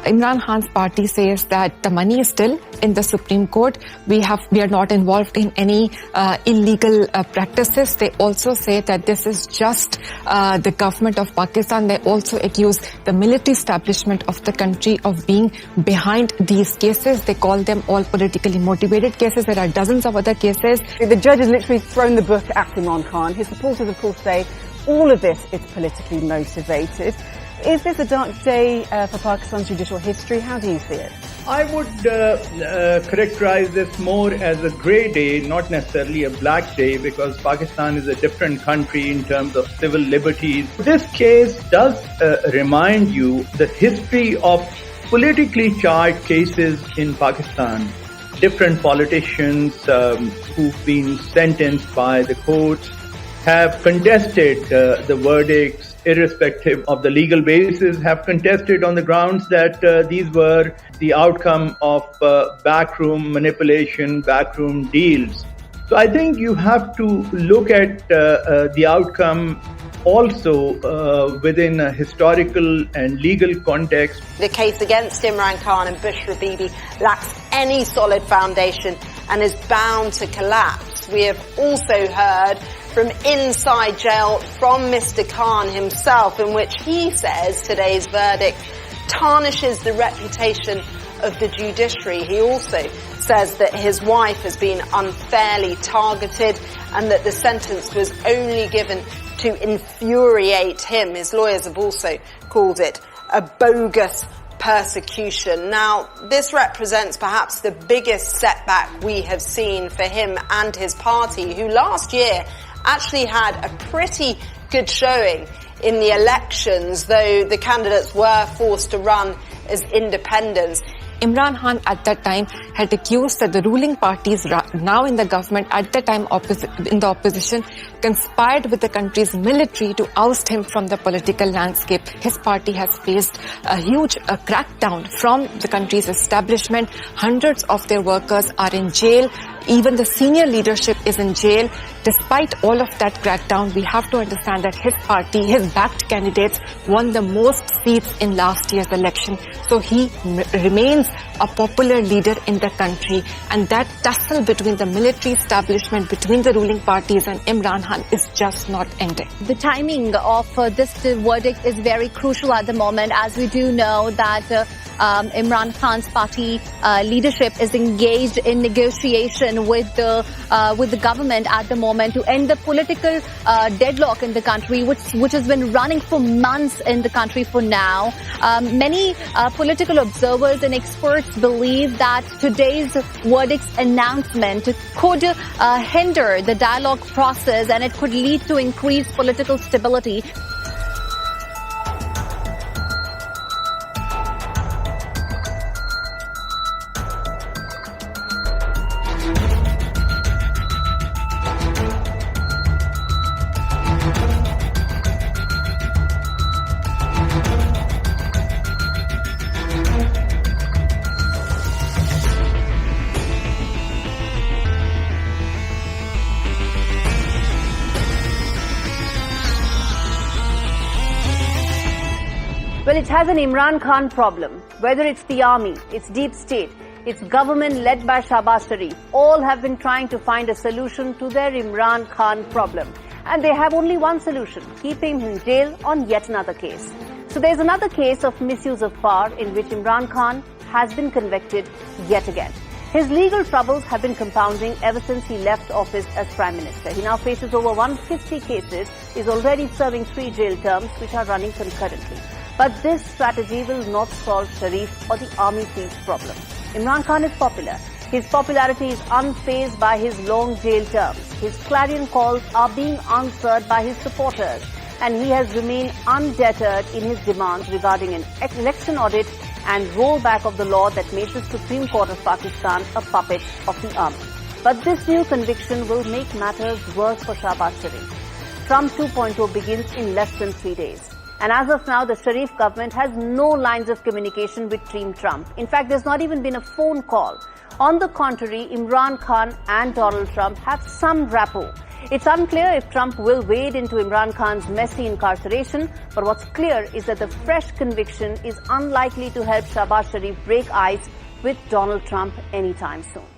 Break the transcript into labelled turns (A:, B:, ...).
A: Imran Khan's party says that the money is still in the Supreme Court. We are not involved in any illegal practices. They also say that this is just the government of Pakistan. They also accuse the military establishment of the country of being behind these cases. They call them all politically motivated cases. There are dozens of other cases.
B: The judge has literally thrown the book at Imran Khan. His supporters, of course, say all of this is politically motivated. Is this a dark day for Pakistan's judicial history? How do you see it?
C: I would characterize this more as a grey day, not necessarily a black day, because Pakistan is a different country in terms of civil liberties. This case does remind you the history of politically charged cases in Pakistan. Different politicians who've been sentenced by the courts have contested the verdicts, irrespective of the legal basis, have contested on the grounds that these were the outcome of backroom manipulation, backroom deals. So I think you have to look at the outcome also within a historical and legal context.
D: The case against Imran Khan and Bushra Bibi lacks any solid foundation and is bound to collapse. We have also heard from inside jail from Mr. Khan himself, in which he says today's verdict tarnishes the reputation of the judiciary. He also says that his wife has been unfairly targeted and that the sentence was only given to infuriate him. His lawyers have also called it a bogus persecution. Now, this represents perhaps the biggest setback we have seen for him and his party, who last year actually had a pretty good showing in the elections, though the candidates were forced to run as independents.
A: Imran Khan at that time had accused that the ruling parties now in the government, at the time in the opposition, conspired with the country's military to oust him from the political landscape. His party has faced a huge crackdown from the country's establishment. Hundreds of their workers are in jail. Even the senior leadership is in jail. Despite all of that crackdown, we have to understand that his party, his backed candidates, won the most seats in last year's election. So he remains a popular leader in the country. And that tussle between the military establishment, between the ruling parties and Imran Khan is just not ending.
E: The timing of this verdict is very crucial at the moment, as we do know that Imran Khan's party leadership is engaged in negotiation with the government at the moment to end the political deadlock in the country, which has been running for months in the country for now. Many political observers and experts believe that today's verdict's announcement could hinder the dialogue process and it could lead to increased political stability.
B: Well, it has an Imran Khan problem. Whether it's the army, it's deep state, it's government led by Shahbaz Sharif, all have been trying to find a solution to their Imran Khan problem. And they have only one solution, keeping him in jail on yet another case. So there's another case of misuse of power in which Imran Khan has been convicted yet again. His legal troubles have been compounding ever since he left office as Prime Minister. He now faces over 150 cases, is already serving 3 jail terms which are running concurrently. But this strategy will not solve Sharif or the army chief's problem. Imran Khan is popular. His popularity is unfazed by his long jail terms. His clarion calls are being answered by his supporters. And he has remained undeterred in his demands regarding an election audit and rollback of the law that makes the Supreme Court of Pakistan a puppet of the army. But this new conviction will make matters worse for Shahbaz Sharif. Trump 2.0 begins in less than 3 days. And as of now, the Sharif government has no lines of communication with Team Trump. In fact, there's not even been a phone call. On the contrary, Imran Khan and Donald Trump have some rapport. It's unclear if Trump will wade into Imran Khan's messy incarceration, but what's clear is that the fresh conviction is unlikely to help Shahbaz Sharif break ice with Donald Trump anytime soon.